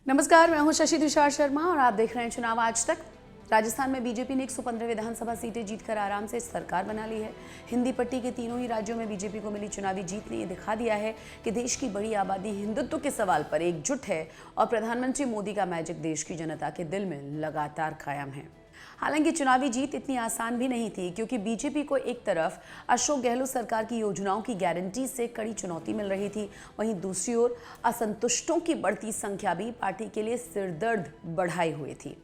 नमस्कार, मैं हूं शशि तुषार शर्मा और आप देख रहे हैं चुनाव आज तक। राजस्थान में बीजेपी ने 115 विधानसभा सीटें जीतकर आराम से सरकार बना ली है। हिंदी पट्टी के तीनों ही राज्यों में बीजेपी को मिली चुनावी जीत ने यह दिखा दिया है कि देश की बड़ी आबादी हिंदुत्व के सवाल पर एकजुट है और प्रधानमंत्री मोदी का मैजिक देश की जनता के दिल में लगातार कायम है। हालांकि चुनावी जीत इतनी आसान भी नहीं थी, क्योंकि बीजेपी को एक तरफ अशोक गहलोत सरकार की योजनाओं की गारंटी से कड़ी चुनौती मिल रही थी, वहीं दूसरी ओर असंतुष्टों की बढ़ती संख्या भी पार्टी के लिए सिरदर्द बढ़ाई हुई थी।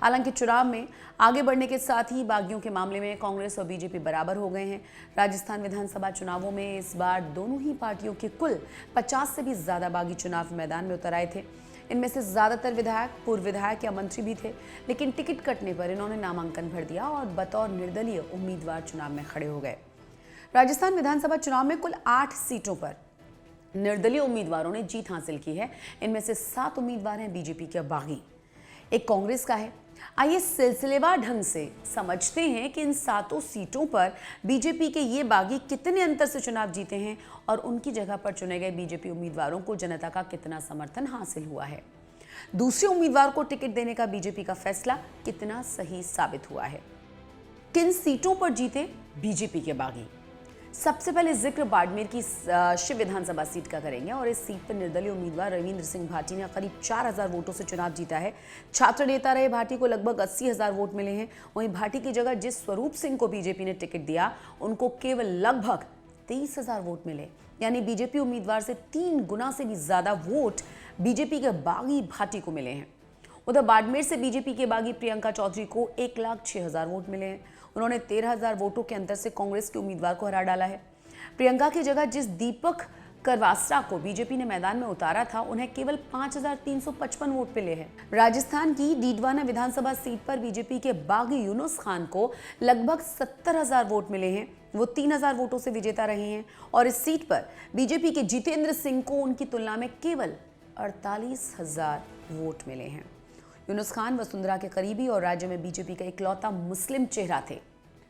हालांकि चुनाव में आगे बढ़ने के साथ ही बागियों के मामले में कांग्रेस और बीजेपी बराबर हो गए हैं। राजस्थान विधानसभा चुनावों में इस बार दोनों ही पार्टियों के कुल 50 से भी ज्यादा बागी चुनाव मैदान में उतर आए थे। इनमें से ज्यादातर विधायक, पूर्व विधायक या मंत्री भी थे, लेकिन टिकट कटने पर इन्होंने नामांकन भर दिया और बतौर निर्दलीय उम्मीदवार चुनाव में खड़े हो गए। राजस्थान विधानसभा चुनाव में कुल 8 सीटों पर निर्दलीय उम्मीदवारों ने जीत हासिल की है। इनमें से 7 उम्मीदवार हैं बीजेपी के बागी, एक कांग्रेस का है। आइए सिलसिलेवार ढंग से समझते हैं कि इन 7 सीटों पर बीजेपी के ये बागी कितने अंतर से चुनाव जीते हैं और उनकी जगह पर चुने गए बीजेपी उम्मीदवारों को जनता का कितना समर्थन हासिल हुआ है। दूसरे उम्मीदवार को टिकट देने का बीजेपी का फैसला कितना सही साबित हुआ है। किन सीटों पर जीते बीजेपी के बागी? सबसे पहले जिक्र बाड़मेर की शिव विधानसभा सीट का करेंगे और इस सीट पर निर्दलीय उम्मीदवार रविंद्र सिंह भाटी ने करीब 4000 वोटों से चुनाव जीता है। छात्र नेता रहे भाटी को लगभग 80,000 वोट मिले हैं। वहीं भाटी की जगह जिस स्वरूप सिंह को बीजेपी ने टिकट दिया, उनको केवल लगभग 23,000 वोट मिले, यानी बीजेपी उम्मीदवार से 3 गुना से भी ज्यादा वोट बीजेपी के बागी भाटी को मिले हैं। उधर बाड़मेर से बीजेपी के बागी प्रियंका चौधरी को 1,06,000 वोट मिले हैं। उन्होंने 13,000 वोटों के अंतर से कांग्रेस के उम्मीदवार को हरा डाला है। प्रियंका की जगह जिस दीपक करवासरा को बीजेपी ने मैदान में उतारा था, उन्हें केवल 5,355 वोट मिले हैं। राजस्थान की डीडवाना विधानसभा सीट पर बीजेपी के बागी यूनुस खान को लगभग 70,000 वोट मिले हैं। वो 3,000 वोटों से विजेता रहे हैं और इस सीट पर बीजेपी के जितेंद्र सिंह को उनकी तुलना में केवल 48,000 वोट मिले हैं। यूनुस खान वसुंधरा के करीबी और राज्य में बीजेपी का इकलौता मुस्लिम चेहरा थे।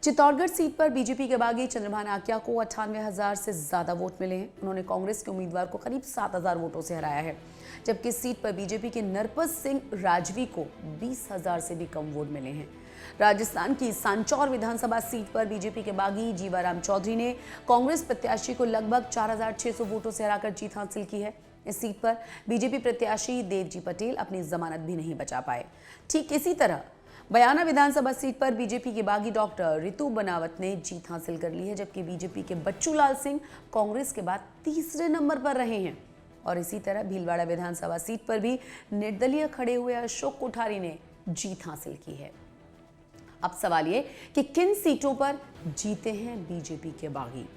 चित्तौड़गढ़ सीट पर बीजेपी के बागी चंद्रभान आकिया को 98,000 से ज्यादा वोट मिले हैं। उन्होंने कांग्रेस के उम्मीदवार को करीब 7,000 वोटों से हराया है, जबकि इस सीट पर बीजेपी के नरपत सिंह राजवी को 20,000 से भी कम वोट मिले हैं। राजस्थान की सांचौर विधानसभा सीट पर बीजेपी के बागी जीवाराम चौधरी ने कांग्रेस प्रत्याशी को लगभग 4,600 वोटों से हराकर जीत हासिल की है। इस सीट पर बीजेपी प्रत्याशी देवजी पटेल अपनी जमानत भी नहीं बचा पाए। ठीक इसी तरह बयाना विधानसभा सीट पर बीजेपी के बागी डॉक्टर रितु बनावत ने जीत हासिल कर ली है, जबकि बीजेपी के बच्चू लाल सिंह कांग्रेस के बाद तीसरे नंबर पर रहे हैं। और इसी तरह भीलवाड़ा विधानसभा सीट पर भी निर्दलीय खड़े हुए अशोक कोठारी ने जीत हासिल की है। अब सवाल ये कि किन सीटों पर जीते हैं बीजेपी के बागी।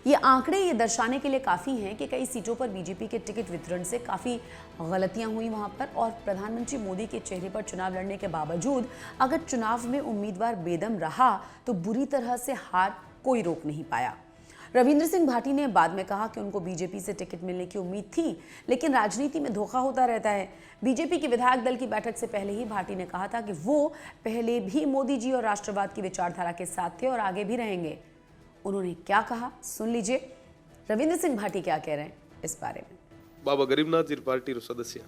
ये आंकड़े ये दर्शाने के लिए काफी हैं कि कई सीटों पर बीजेपी के टिकट वितरण से काफी गलतियां हुई वहां पर, और प्रधानमंत्री मोदी के चेहरे पर चुनाव लड़ने के बावजूद अगर चुनाव में उम्मीदवार बेदम रहा तो बुरी तरह से हार कोई रोक नहीं पाया। रविंद्र सिंह भाटी ने बाद में कहा कि उनको बीजेपी से टिकट मिलने की उम्मीद थी, लेकिन राजनीति में धोखा होता रहता है। बीजेपी की विधायक दल की बैठक से पहले ही भाटी ने कहा था कि वो पहले भी मोदी जी और राष्ट्रवाद की विचारधारा के साथ थे और आगे भी रहेंगे। उन्होंने क्या कहा, सुन लीजिए। रविंद्र सिंह भाटी क्या कह रहे हैं इस बारे में। बाबा गरीबनाथ जी पार्टी रो सदस्य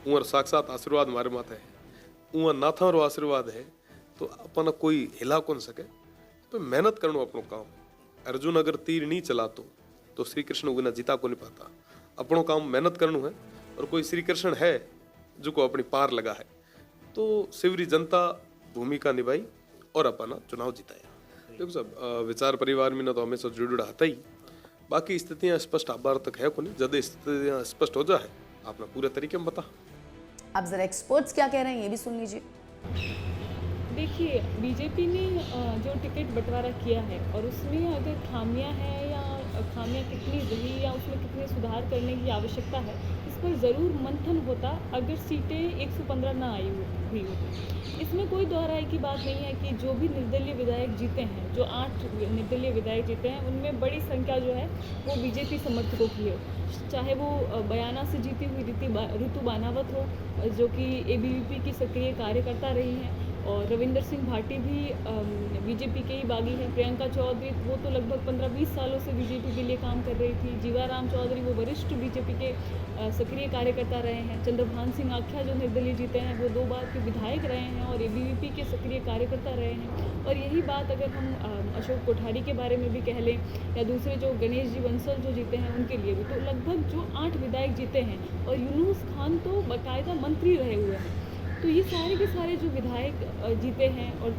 उमर साक्षात आशीर्वाद मारे माथे है, उमर नाथा रो आशीर्वाद है तो अपन कोई हिला कौन सके। तो मेहनत करनो अपनो काम। अर्जुन अगर तीर नहीं चलातो तो श्री कृष्ण उगना जीता को नहीं पाता। अपनो काम मेहनत करनो है, और कोई श्री कृष्ण है जो को अपनी पार लगा है, तो शिवरी जनता भूमिका निभाई और अपना चुनाव जिताया। देखो साहब, विचार परिवार में ना तो हमेशा जुड़ा था ही, बाकी स्थितियां स्पष्ट आबार तक है को नहीं। जब स्थितियां स्पष्ट हो जाए आपने पूरे तरीके में बता। अब जरा एक्सपर्ट्स क्या कह रहे हैं ये भी सुन लीजिए। देखिए, बीजेपी ने जो टिकट बंटवारा किया है और उसमें अगर खामियां हैं या खामियां कितनी रही या उसमें कितने सुधार करने की आवश्यकता है, इस पर ज़रूर मंथन होता अगर सीटें 115 ना आई हुई होती। इसमें कोई दोहराई की बात नहीं है कि जो भी निर्दलीय विधायक जीते हैं, जो 8 निर्दलीय विधायक जीते हैं, उनमें बड़ी संख्या जो है वो बीजेपी समर्थकों की है। चाहे वो बयाना से जीती हुई रितु बानावत हो, जो कि एबीवीपी की सक्रिय कार्यकर्ता रही हैं, और रविंदर सिंह भाटी भी बीजेपी के ही बागी हैं। प्रियंका चौधरी वो तो लगभग 15-20 सालों से बीजेपी के लिए काम कर रही थी। जीवाराम चौधरी वो वरिष्ठ बीजेपी के सक्रिय कार्यकर्ता रहे हैं। चंद्रभान सिंह आख्या जो निर्दलीय जीते हैं वो 2 बार के विधायक रहे हैं और एबीवीपी के सक्रिय कार्यकर्ता रहे हैं। और यही बात अगर हम अशोक कोठारी के बारे में भी कह लें या दूसरे जो गणेश जी बंसल जो जीते हैं उनके लिए भी, तो लगभग जो 8 विधायक जीते हैं और यूनुस खान तो बाकायदा मंत्री रहे हुए हैं। तो ये सारे के सारे जो विधायक जीते हैं और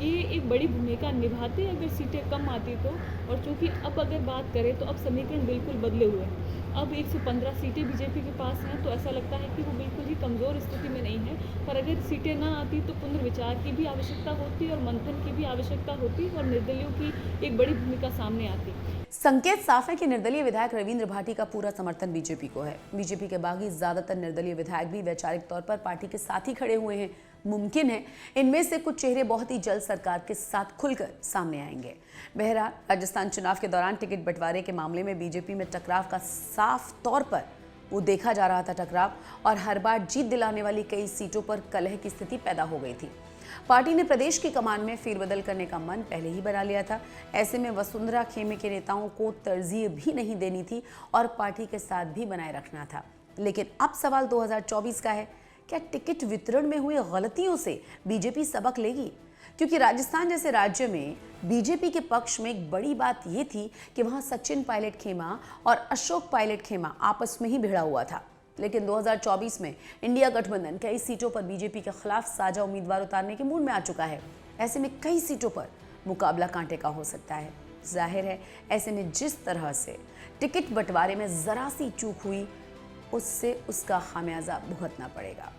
ये एक बड़ी भूमिका निभाते अगर सीटें कम आती तो। और चूँकि अब अगर बात करें तो अब समीकरण बिल्कुल बदले हुए हैं। अब 115 सीटें बीजेपी के पास हैं तो ऐसा लगता है कि वो बिल्कुल ही कमज़ोर स्थिति में नहीं है। पर अगर सीटें ना आती तो पुनर्विचार की भी आवश्यकता होती और मंथन की भी आवश्यकता होती और निर्दलियों की एक बड़ी भूमिका सामने आती। संकेत साफ है कि निर्दलीय विधायक रविंद्र भाटी का पूरा समर्थन बीजेपी को है। बीजेपी के बागी ज्यादातर निर्दलीय विधायक भी वैचारिक तौर पर पार्टी के साथ ही खड़े हुए हैं। मुमकिन है इनमें से कुछ चेहरे बहुत ही जल्द सरकार के साथ खुलकर सामने आएंगे। बहरहाल राजस्थान चुनाव के दौरान टिकट बंटवारे के मामले में बीजेपी में टकराव का साफ तौर पर वो देखा जा रहा था टकराव, और हर बार जीत दिलाने वाली कई सीटों पर कलह की स्थिति पैदा हो गई थी। पार्टी ने प्रदेश की कमान में फेरबदल करने का मन पहले ही बना लिया था। ऐसे में वसुंधरा खेमे के नेताओं को तरजीह भी नहीं देनी थी और पार्टी के साथ भी बनाए रखना था। लेकिन अब सवाल 2024 का है, क्या टिकट वितरण में हुई गलतियों से बीजेपी सबक लेगी? क्योंकि राजस्थान जैसे राज्य में बीजेपी के पक्ष में एक बड़ी बात यह थी कि वहां सचिन पायलट खेमा और अशोक पायलट खेमा आपस में ही भिड़ा हुआ था। लेकिन 2024 में इंडिया गठबंधन कई सीटों पर बीजेपी के खिलाफ साझा उम्मीदवार उतारने के मूड में आ चुका है। ऐसे में कई सीटों पर मुकाबला कांटे का हो सकता है। जाहिर है ऐसे में जिस तरह से टिकट बंटवारे में जरा सी चूक हुई उससे उसका खामियाजा भुगतना पड़ेगा।